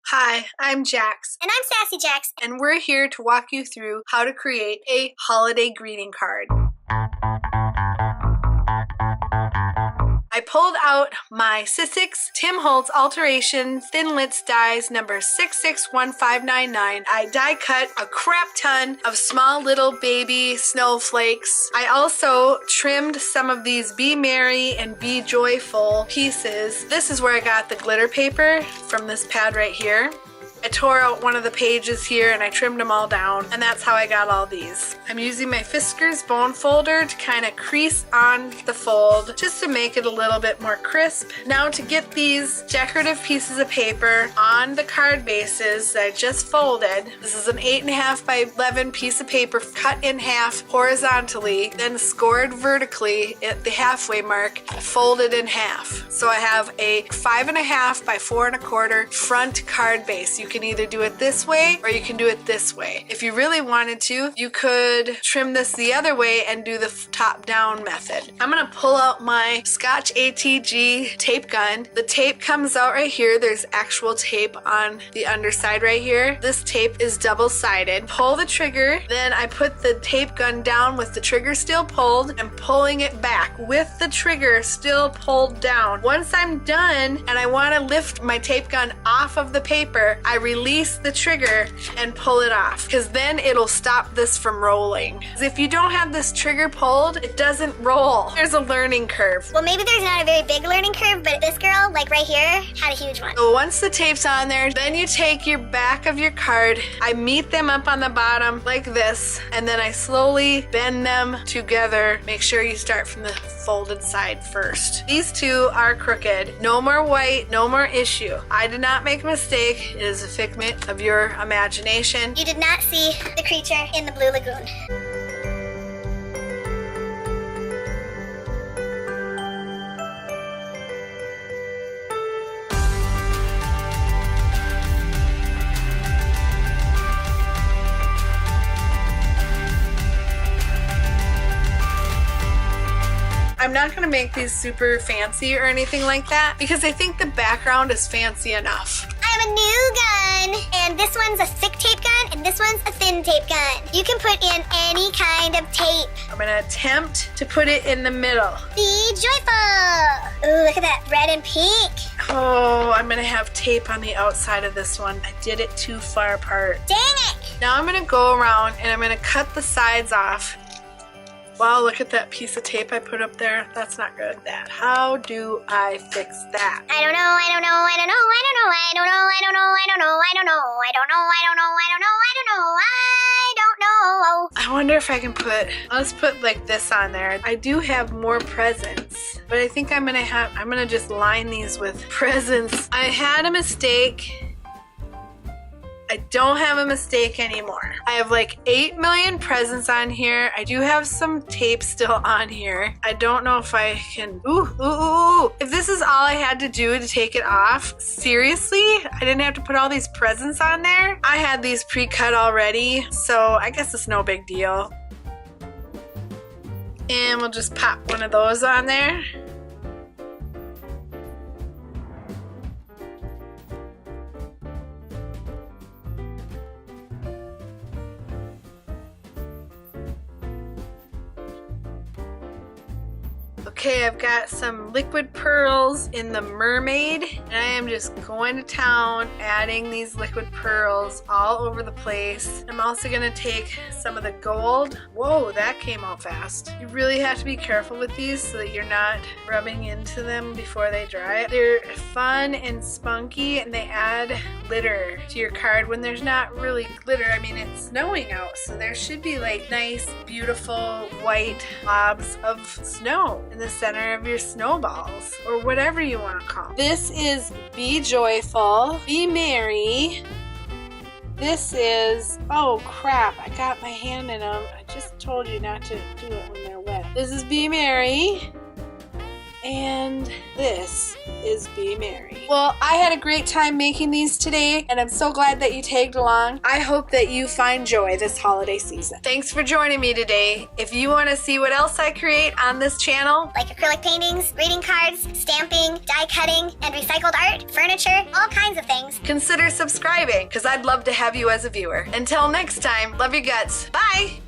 Hi, I'm Jax. And I'm Sassy Jax. And we're here to walk you through how to create a holiday greeting card. I pulled out my Sizzix Tim Holtz Alteration Thinlits dies number 661599. I die cut a crap ton of small little baby snowflakes. I also trimmed some of these Be Merry and Be Joyful pieces. This is where I got the glitter paper from this pad right here. I tore out one of the pages here and I trimmed them all down, and that's how I got all these. I'm using my Fiskars bone folder to kind of crease on the fold just to make it a little bit more crisp. Now to get these decorative pieces of paper on the card bases that I just folded, this is an 8.5 by 11 piece of paper cut in half horizontally, then scored vertically at the halfway mark, folded in half. So I have a 5.5 by 4.25 front card base. You can either do it this way or you can do it this way. If you really wanted to, you could trim this the other way and do the top down method. I'm gonna pull out my Scotch ATG tape gun. The tape comes out right here. There's actual tape on the underside right here. This tape is double-sided. Pull the trigger, then I put the tape gun down with the trigger still pulled and pulling it back with the trigger still pulled down. Once I'm done and I want to lift my tape gun off of the paper, I release the trigger and pull it off, because then it'll stop this from rolling. If you don't have this trigger pulled, it doesn't roll. There's a learning curve. Well, maybe there's not a very big learning curve, but this girl, like right here, had a huge one. So once the tape's on there, then you take your back of your card, I meet them up on the bottom like this, and then I slowly bend them together. Make sure you start from the folded side first. These two are crooked. No more white, no more issue. I did not make a mistake. It is a figment of your imagination. You did not see the creature in the Blue Lagoon. I'm not gonna make these super fancy or anything like that because I think the background is fancy enough. I have a new gun, and this one's a thick tape gun, and this one's a thin tape gun. You can put in any kind of tape. I'm gonna attempt to put it in the middle. Be joyful! Ooh, look at that red and pink. Oh, I'm gonna have tape on the outside of this one. I did it too far apart. Dang it! Now I'm gonna go around and I'm gonna cut the sides off. Wow, look at that piece of tape I put up there. That's not good. How do I fix that? I don't know, I don't know, I don't know, I don't know, I don't know, I don't know, I don't know, I don't know, I don't know, I don't know, I don't know, I don't know, I don't know. I wonder if I can let's put like this on there. I do have more presents, but I think I'm gonna just line these with presents. I had a mistake. I don't have a mistake anymore. I have like 8 million presents on here. I do have some tape still on here. I don't know if I can, If this is all I had to do to take it off, seriously? I didn't have to put all these presents on there? I had these pre-cut already, so I guess it's no big deal. And we'll just pop one of those on there. Okay, I've got some liquid pearls in the mermaid, and I am just going to town adding these liquid pearls all over the place. I'm also gonna take some of the gold. Whoa, that came out fast. You really have to be careful with these so that you're not rubbing into them before they dry. They're fun and spunky, and they add glitter to your card when there's not really glitter. I mean, it's snowing out, so there should be like nice, beautiful white blobs of snow in the center of your snowballs, or whatever you want to call it. This is Be Joyful, Be Merry. This is, oh crap, I got my hand in them. I just told you not to do it when they're wet. This is Be Merry. And this is Be Merry. Well, I had a great time making these today, and I'm so glad that you tagged along. I hope that you find joy this holiday season. Thanks for joining me today. If you want to see what else I create on this channel, Like acrylic paintings, greeting cards, stamping, die cutting, and recycled art, furniture, all kinds of things. consider subscribing because I'd love to have you as a viewer. Until next time, love your guts. Bye!